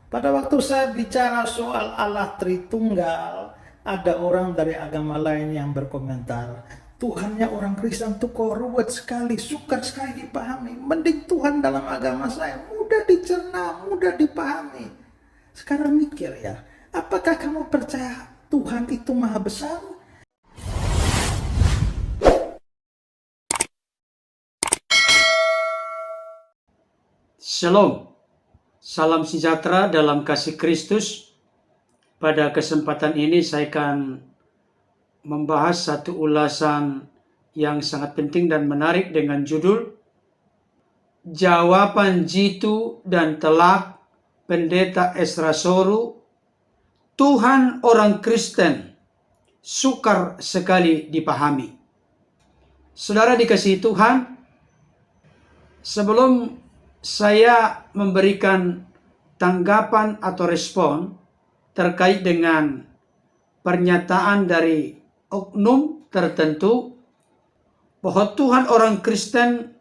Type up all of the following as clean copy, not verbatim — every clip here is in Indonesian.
Pada waktu saya bicara soal Allah Tritunggal, ada orang dari agama lain yang berkomentar, Tuhannya orang Kristen tuh kok ruwet sekali, sukar sekali dipahami. Mending Tuhan dalam agama saya mudah dicerna, mudah dipahami. Sekarang mikir ya, apakah kamu percaya Tuhan itu maha besar? Shalom, salam sejahtera dalam kasih Kristus. Pada kesempatan ini saya akan membahas satu ulasan yang sangat penting dan menarik dengan judul Jawaban Jitu dan Telak Pendeta Ezra Soru, Tuhan orang Kristen sukar sekali dipahami. Saudara dikasihi Tuhan, sebelum saya memberikan tanggapan atau respon terkait dengan pernyataan dari oknum tertentu bahwa Tuhan orang Kristen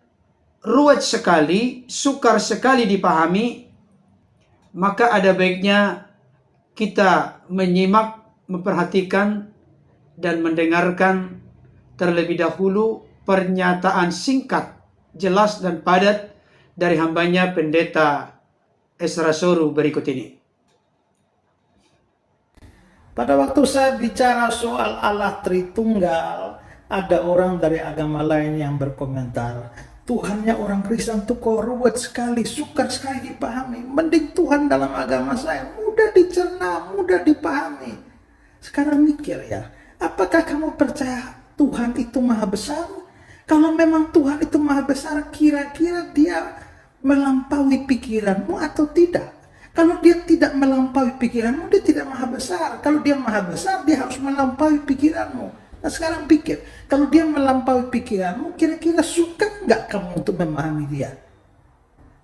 ruwet sekali, sukar sekali dipahami, maka ada baiknya kita menyimak, memperhatikan, dan mendengarkan terlebih dahulu pernyataan singkat, jelas, dan padat dari hambanya Pendeta Ezra Soru berikut ini. Pada waktu saya bicara soal Allah Tritunggal, ada orang dari agama lain yang berkomentar, Tuhannya orang Kristen tuh kok ruwet sekali, sukar sekali dipahami. Mending Tuhan dalam agama saya mudah dicerna, mudah dipahami. Sekarang mikir ya, apakah kamu percaya Tuhan itu maha besar? Kalau memang Tuhan itu maha besar, kira-kira dia melampaui pikiranmu atau tidak? Kalau dia tidak melampaui pikiranmu, dia tidak maha besar. Kalau dia maha besar, dia harus melampaui pikiranmu. Nah sekarang pikir, kalau dia melampaui pikiranmu, kira-kira suka nggak kamu untuk memahami dia?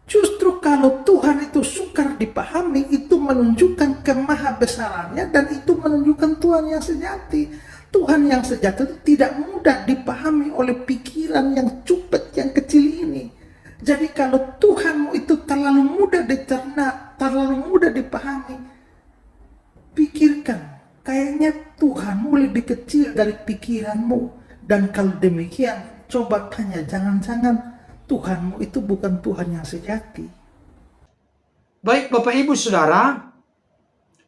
Justru kalau Tuhan itu sukar dipahami, itu menunjukkan kemahabesarannya dan itu menunjukkan Tuhan yang sejati. Tuhan yang sejati itu tidak mudah dipahami oleh pikiran yang cupet, yang kecil ini. Jadi kalau Tuhanmu itu terlalu mudah dicerna, terlalu mudah dipahami, pikirkan, kayaknya Tuhanmu lebih kecil dari pikiranmu. Dan kalau demikian, coba tanya, jangan-jangan Tuhanmu itu bukan Tuhan yang sejati. Baik Bapak Ibu Saudara,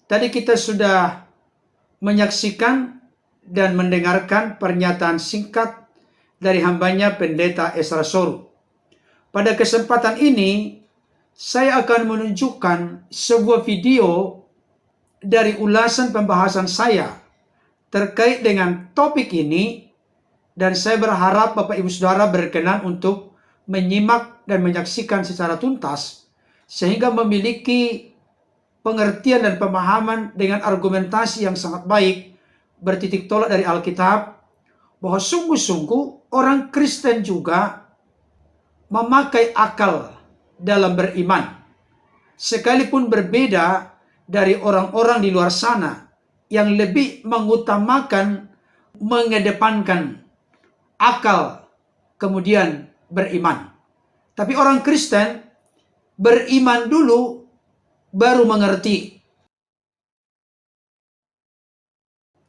tadi kita sudah menyaksikan dan mendengarkan pernyataan singkat dari hambanya Pendeta Ezra Soru. Pada kesempatan ini, saya akan menunjukkan sebuah video dari ulasan pembahasan saya terkait dengan topik ini, dan saya berharap Bapak Ibu Saudara berkenan untuk menyimak dan menyaksikan secara tuntas, sehingga memiliki pengertian dan pemahaman dengan argumentasi yang sangat baik, bertitik tolak dari Alkitab, bahwa sungguh-sungguh orang Kristen juga memakai akal dalam beriman, sekalipun berbeda dari orang-orang di luar sana yang lebih mengutamakan, mengedepankan akal kemudian beriman. Tapi orang Kristen beriman dulu baru mengerti.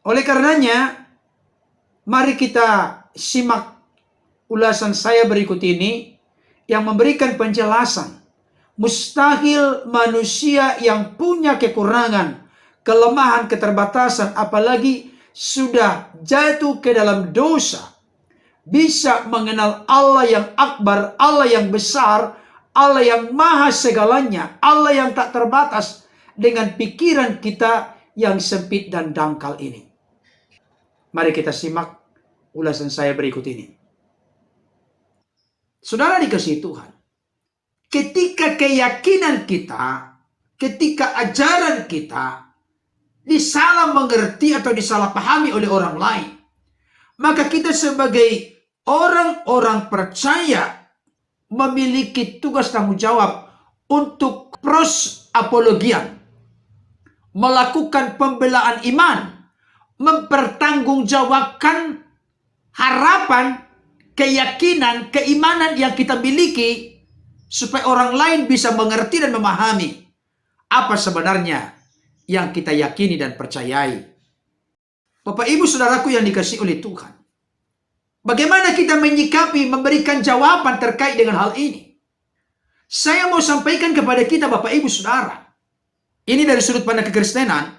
Oleh karenanya, mari kita simak ulasan saya berikut ini yang memberikan penjelasan. Mustahil manusia yang punya kekurangan, kelemahan, keterbatasan, apalagi sudah jatuh ke dalam dosa, bisa mengenal Allah yang akbar, Allah yang besar, Allah yang maha segalanya, Allah yang tak terbatas dengan pikiran kita yang sempit dan dangkal ini. Mari kita simak ulasan saya berikut ini. Saudara dikasihi Tuhan, ketika keyakinan kita, ketika ajaran kita disalah mengerti atau disalah pahami oleh orang lain, maka kita sebagai orang-orang percaya memiliki tugas tanggung jawab untuk pros apologian, melakukan pembelaan iman, mempertanggungjawabkan harapan, keyakinan, keimanan yang kita miliki supaya orang lain bisa mengerti dan memahami apa sebenarnya yang kita yakini dan percayai. Bapak Ibu Saudaraku yang dikasihi oleh Tuhan, bagaimana kita menyikapi, memberikan jawaban terkait dengan hal ini? Saya mau sampaikan kepada kita Bapak Ibu Saudara, ini dari sudut pandang kekristenan,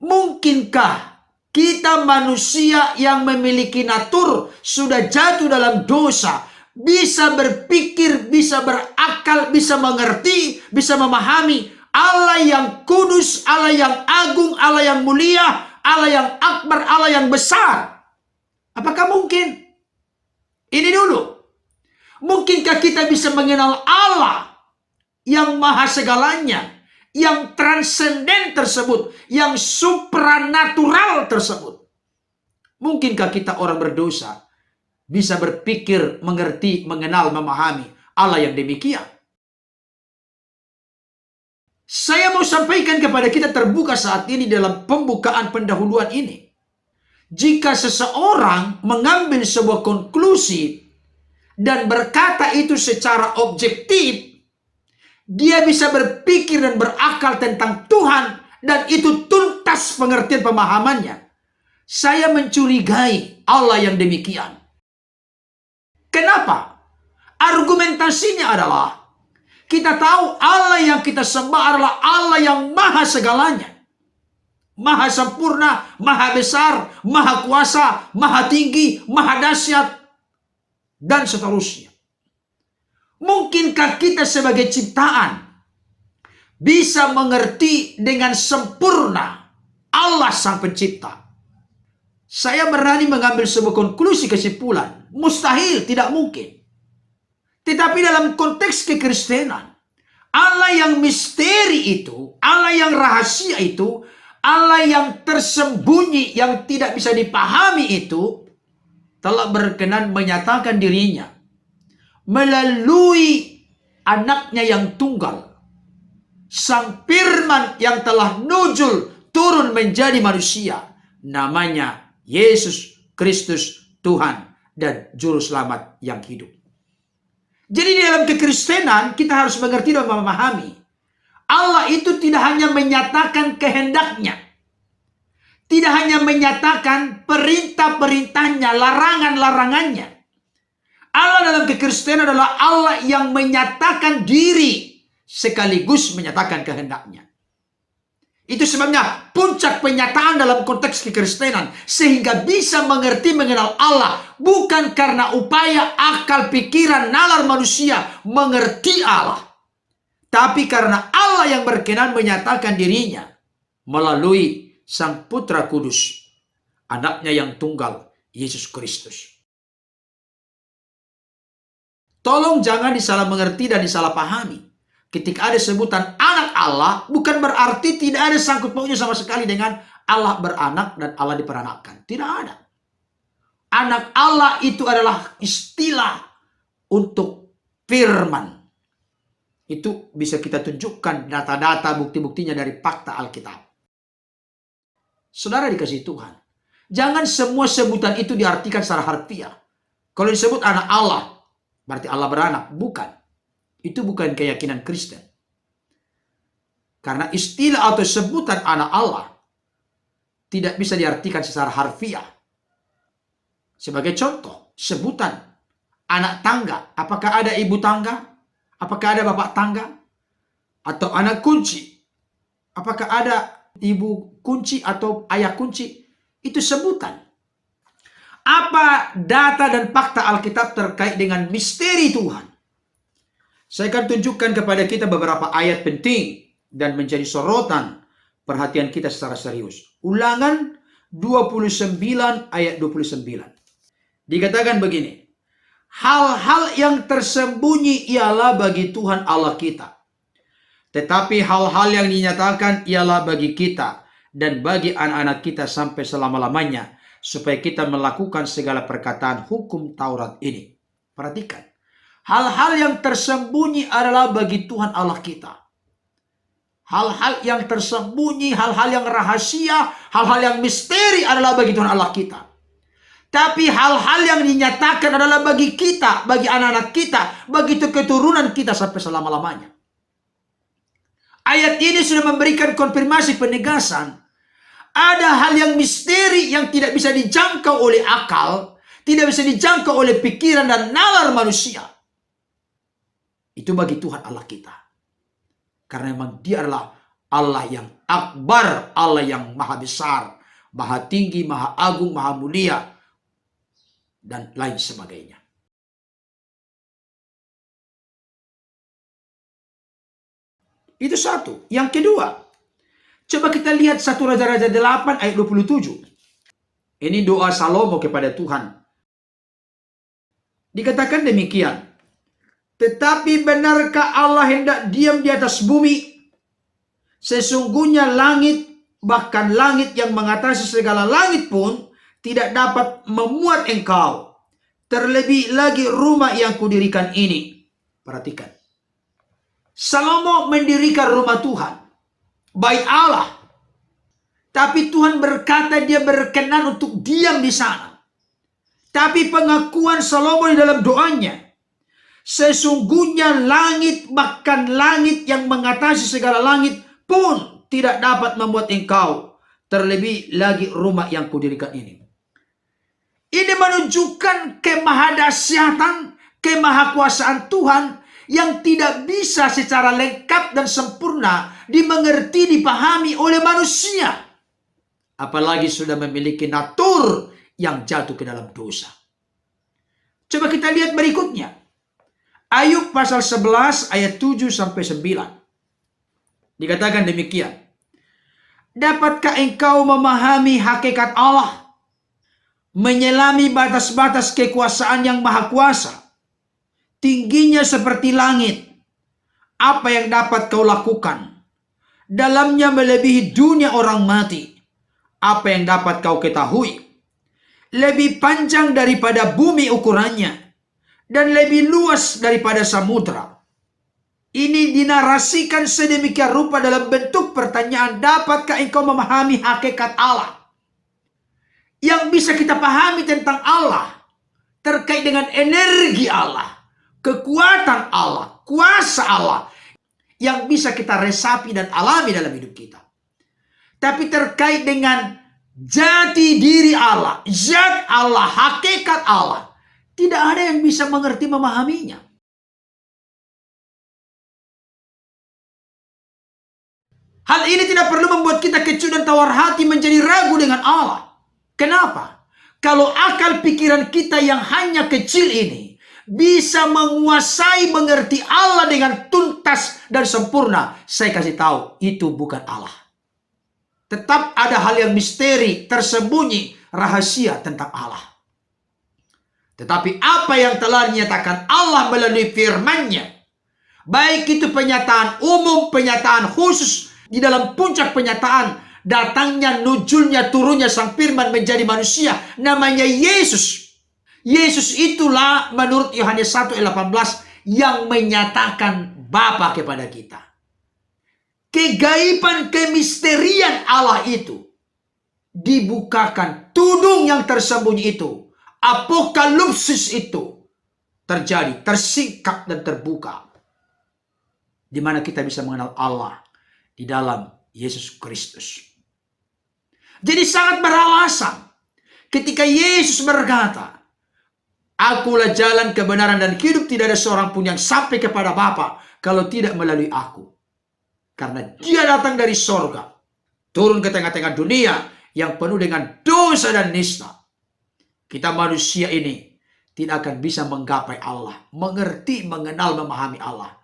mungkinkah kita manusia yang memiliki natur sudah jatuh dalam dosa, bisa berpikir, bisa berakal, bisa mengerti, bisa memahami Allah yang kudus, Allah yang agung, Allah yang mulia, Allah yang akbar, Allah yang besar? Apakah mungkin? Ini dulu. Mungkinkah kita bisa mengenal Allah yang maha segalanya, yang transenden tersebut, yang supranatural tersebut? Mungkinkah kita orang berdosa bisa berpikir, mengerti, mengenal, memahami Allah yang demikian? Saya mau sampaikan kepada kita terbuka saat ini dalam pembukaan pendahuluan ini. Jika seseorang mengambil sebuah konklusi dan berkata itu secara objektif, dia bisa berpikir dan berakal tentang Tuhan, dan itu tuntas pengertian pemahamannya. Saya mencurigai Allah yang demikian. Kenapa? Argumentasinya adalah, kita tahu Allah yang kita sembah adalah Allah yang maha segalanya. Maha sempurna, maha besar, maha kuasa, maha tinggi, maha dahsyat, dan seterusnya. Mungkinkah kita sebagai ciptaan bisa mengerti dengan sempurna Allah sang pencipta? Saya berani mengambil sebuah konklusi kesimpulan, mustahil, tidak mungkin. Tetapi dalam konteks kekristenan, Allah yang misteri itu, Allah yang rahasia itu, Allah yang tersembunyi, yang tidak bisa dipahami itu, telah berkenan menyatakan dirinya melalui anaknya yang tunggal, Sang Firman yang telah nuzul turun menjadi manusia, namanya Yesus Kristus, Tuhan dan Juru Selamat yang hidup. Jadi di dalam kekristenan kita harus mengerti dan memahami, Allah itu tidak hanya menyatakan kehendaknya, tidak hanya menyatakan perintah-perintahnya, larangan-larangannya. Allah dalam kekristenan adalah Allah yang menyatakan diri sekaligus menyatakan kehendaknya. Itu sebabnya puncak penyataan dalam konteks kekristenan, sehingga bisa mengerti, mengenal Allah, bukan karena upaya akal, pikiran, nalar manusia mengerti Allah, tapi karena Allah yang berkenan menyatakan dirinya melalui Sang Putra Kudus, anaknya yang tunggal, Yesus Kristus. Tolong jangan disalah mengerti dan disalah pahami. Ketika ada sebutan anak Allah, bukan berarti tidak ada sangkut pautnya sama sekali dengan Allah beranak dan Allah diperanakkan. Tidak ada. Anak Allah itu adalah istilah untuk firman. Itu bisa kita tunjukkan data-data, bukti-buktinya dari fakta Alkitab. Saudara dikasihi Tuhan, jangan semua sebutan itu diartikan secara harfiah. Kalau disebut anak Allah, berarti Allah beranak. Bukan. Itu bukan keyakinan Kristen. Karena istilah atau sebutan anak Allah tidak bisa diartikan secara harfiah. Sebagai contoh, sebutan anak tangga. Apakah ada ibu tangga? Apakah ada bapak tangga? Atau anak kunci? Apakah ada ibu kunci atau ayah kunci? Itu sebutan. Apa data dan fakta Alkitab terkait dengan misteri Tuhan? Saya akan tunjukkan kepada kita beberapa ayat penting dan menjadi sorotan perhatian kita secara serius. Ulangan 29 ayat 29. Dikatakan begini, hal-hal yang tersembunyi ialah bagi Tuhan Allah kita, tetapi hal-hal yang dinyatakan ialah bagi kita dan bagi anak-anak kita sampai selama-lamanya, supaya kita melakukan segala perkataan hukum Taurat ini. Perhatikan. Hal-hal yang tersembunyi adalah bagi Tuhan Allah kita. Hal-hal yang tersembunyi, hal-hal yang rahasia, hal-hal yang misteri adalah bagi Tuhan Allah kita. Tapi hal-hal yang dinyatakan adalah bagi kita, bagi anak-anak kita, bagi keturunan kita sampai selama-lamanya. Ayat ini sudah memberikan konfirmasi penegasan. Ada hal yang misteri yang tidak bisa dijangkau oleh akal, tidak bisa dijangkau oleh pikiran dan nalar manusia. Itu bagi Tuhan Allah kita. Karena memang Dia adalah Allah yang akbar, Allah yang maha besar, maha tinggi, maha agung, maha mulia, dan lain sebagainya. Itu satu. Yang kedua, coba kita lihat 1 Raja-Raja 8 ayat 27. Ini doa Salomo kepada Tuhan. Dikatakan demikian. Tetapi benarkah Allah hendak diam di atas bumi? Sesungguhnya langit, bahkan langit yang mengatasi segala langit pun tidak dapat memuat engkau. Terlebih lagi rumah yang kudirikan ini. Perhatikan. Salomo mendirikan rumah Tuhan, bait Allah. Tapi Tuhan berkata Dia berkenan untuk diam di sana. Tapi pengakuan Salomo di dalam doanya, sesungguhnya langit, bahkan langit yang mengatasi segala langit pun tidak dapat membuat engkau. Terlebih lagi rumah yang kudirikan ini. Ini menunjukkan kemahadahsyatan, kemahakuasaan Tuhan yang tidak bisa secara lengkap dan sempurna dimengerti, dipahami oleh manusia. Apalagi sudah memiliki natur yang jatuh ke dalam dosa. Coba kita lihat berikutnya. Ayub pasal 11 ayat 7-9. Dikatakan demikian. Dapatkah engkau memahami hakikat Allah? Menyelami batas-batas kekuasaan yang maha kuasa? Tingginya seperti langit. Apa yang dapat kau lakukan? Dalamnya melebihi dunia orang mati. Apa yang dapat kau ketahui? Lebih panjang daripada bumi ukurannya, dan lebih luas daripada samudra. Ini dinarasikan sedemikian rupa dalam bentuk pertanyaan, dapatkah engkau memahami hakikat Allah? Yang bisa kita pahami tentang Allah terkait dengan energi Allah, kekuatan Allah, kuasa Allah yang bisa kita resapi dan alami dalam hidup kita. Tapi terkait dengan jati diri Allah, zat Allah, hakikat Allah, tidak ada yang bisa mengerti memahaminya. Hal ini tidak perlu membuat kita kecut dan tawar hati menjadi ragu dengan Allah. Kenapa? Kalau akal pikiran kita yang hanya kecil ini bisa menguasai, mengerti Allah dengan tuntas dan sempurna, saya kasih tahu, itu bukan Allah. Tetap ada hal yang misteri, tersembunyi, rahasia tentang Allah. Tetapi apa yang telah dinyatakan Allah melalui firman-Nya, baik itu penyataan umum, penyataan khusus, di dalam puncak penyataan, datangnya, nujulnya, turunnya sang firman menjadi manusia, namanya Yesus. Yesus itulah menurut Yohanes 1 ayat 18 yang menyatakan Bapa kepada kita. Kegaiban, kemisterian Allah itu dibukakan, tudung yang tersembunyi itu, apokalipsis itu terjadi, tersingkap dan terbuka. Di mana kita bisa mengenal Allah di dalam Yesus Kristus. Jadi sangat beralasan ketika Yesus berkata, Akulah jalan, kebenaran, dan hidup. Tidak ada seorang pun yang sampai kepada Bapa kalau tidak melalui aku. Karena Dia datang dari sorga, turun ke tengah-tengah dunia yang penuh dengan dosa dan nista. Kita manusia ini tidak akan bisa menggapai Allah, mengerti, mengenal, memahami Allah.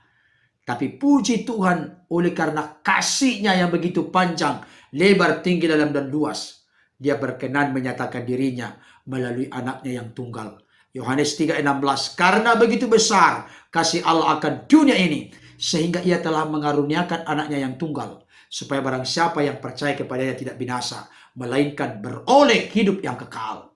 Tapi puji Tuhan, oleh karena kasih-Nya yang begitu panjang, lebar, tinggi, dalam, dan luas, Dia berkenan menyatakan dirinya melalui anaknya yang tunggal. Yohanes 3:16, karena begitu besar kasih Allah akan dunia ini, sehingga Ia telah mengaruniakan anaknya yang tunggal, supaya barang siapa yang percaya kepadanya tidak binasa, melainkan beroleh hidup yang kekal.